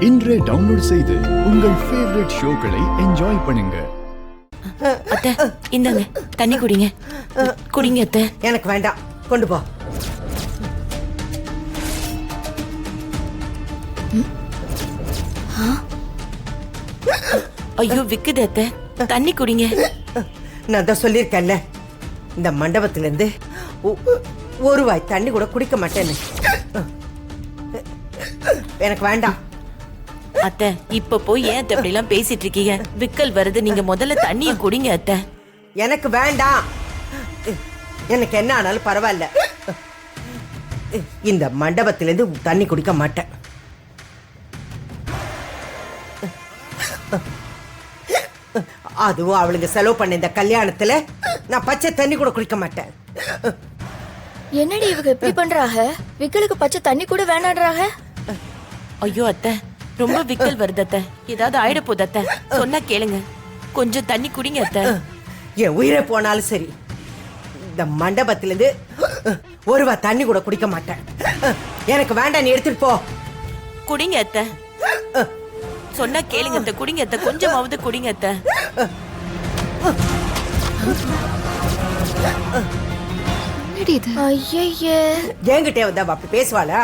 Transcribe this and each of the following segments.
இன்றே டவுன்லோட் செய்து உங்கள் ஃபேவரட் ஷோக்களை என்ஜாய் பண்ணுங்க. அத்தை இந்தாங்க தண்ணி குடிங்க. குடிங்க அத்தை. எனக்கு வேண்டாம், கொண்டு போ. ஐயோ விக்குது அத்தை, தண்ணி குடிங்க. நான் தான் சொல்லியிருக்கேன்ல, இந்த மண்டபத்துல இருந்து ஒரு வாய் தண்ணி கூட குடிக்க மாட்டேன்னு. எனக்கு வேண்டாம். அத்தை இப்ப போய் ஏன் அத்தை அப்படி எல்லாம் பேசிட்டு இருக்கீங்க? விக்கல் வருது, நீங்க முதல்ல தண்ணிய குடிங்க அத்தை. எனக்கு வேண்டாம். எனக்கு என்ன ஆனாலும் பரவாயில்ல, இந்த மண்டபத்திலிருந்து தண்ணி குடிக்க மாட்டேன். அதுவும் அவளுங்க செலவு பண்ண இந்த கல்யாணத்துல நான் பச்சை தண்ணி கூட குடிக்க மாட்டேன். என்னடி இவங்க இப்படி பண்றாங்க? விக்கலுக்கு பச்சை தண்ணி கூட வேணான்றாங்க. ஐயோ அத்தை, ரொம்ப விக்கல் வருது அத்தை, ஏதாவது ஆயிட போகுது அத்தை. சொன்னா கேளுங்க, கொஞ்சம் தண்ணி குடிங்க அத்தை. என் உயிரை போனாலும் சரி, இந்த மண்டபத்திலிருந்து ஒரு வா தண்ணி கூட குடிக்க மாட்டேன். எனக்கு வேண்டாம், நீ எடுத்துட்டு போ. குடிங்க அத்தை, சொன்னா கேளுங்க அத்தை. குடிங்க அத்தை, கொஞ்சமாவது குடிங்க அத்தை. ஐயே, என்கிட்ட வந்தா அப்படி பேசுவாளா?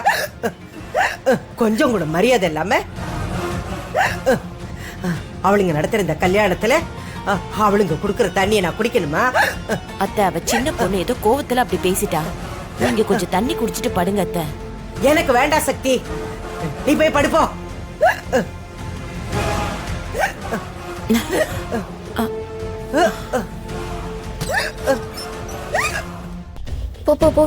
கொஞ்சம் கூட மரியாதை இல்லாம அவளுங்க நடத்துற இந்த கல்யாணத்துல அவளுங்க குடுக்கற தண்ணியை நான் குடிக்கணுமா? அத்தை அவ சின்ன பொண்ணு ஏதோ கோவத்துல அப்படி பேசிட்டா. நீங்க கொஞ்சம் தண்ணி குடிச்சிட்டு படுங்க அத்தை. எனக்கு வேண்டாம் சக்தி, நீ போய் படுப்போ. போ போ போ.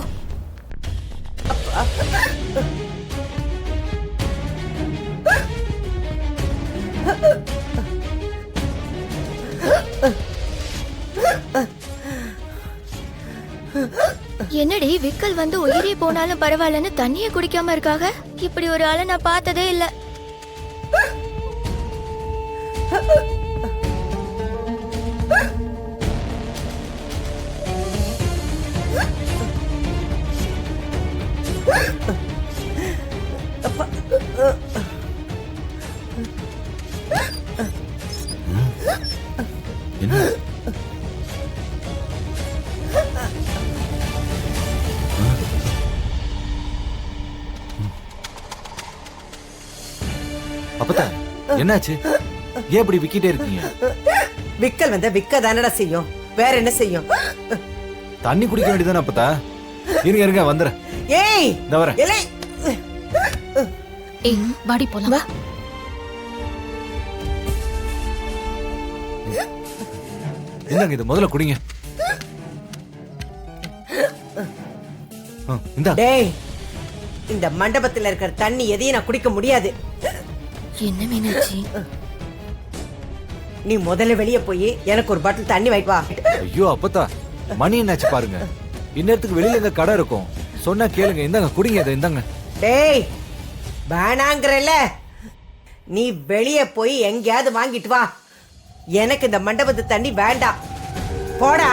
என்னடி விக்கல் வந்து உயிரே போனாலும் பரவாயில்லன்னு தண்ணிய குடிக்காம இருக்காங்க? இப்படி ஒரு ஆளை நான் பார்த்ததே இல்ல. அப்பதா என்னாச்சு? ஏன் இப்படி விக்கிட்டே இருக்கீங்க? விக்கல் வந்த விக்க தானடா செய்யும், வேற என்ன செய்யும்? தண்ணி குடிக்க வேண்டியதானே அப்பதா? இருங்க இருங்க வந்துறேன். ஏய் இந்த வரேன். ஏய் வாடி போலாம் வா. இந்தாங்க, இது முதல்ல குடிங்க. இந்தா. டேய், இந்த மண்டபத்துல இருக்கிற தண்ணி எதையும் நான் குடிக்க முடியாது. என்ன மீனாட்சி? நீ முதல்ல வெளியே போய் எனக்கு ஒரு பாட்டில் தண்ணி வாங்கிட்டு வா. ஐயோ அப்பதா, மணி என்னாச்சு பாருங்க. இந்நேரத்துக்கு வெளியில எங்க கடை இருக்கும், சொன்னா கேளுங்க. இந்தாங்க குடிங்க இதை. இந்தாங்க. டேய் வேணாங்கறல, நீ வெளியே போய் எங்கேயாவது வாங்கிட்டு வா. எனக்கு இந்த மண்டபத்து தண்ணி வேண்டாம், போடா.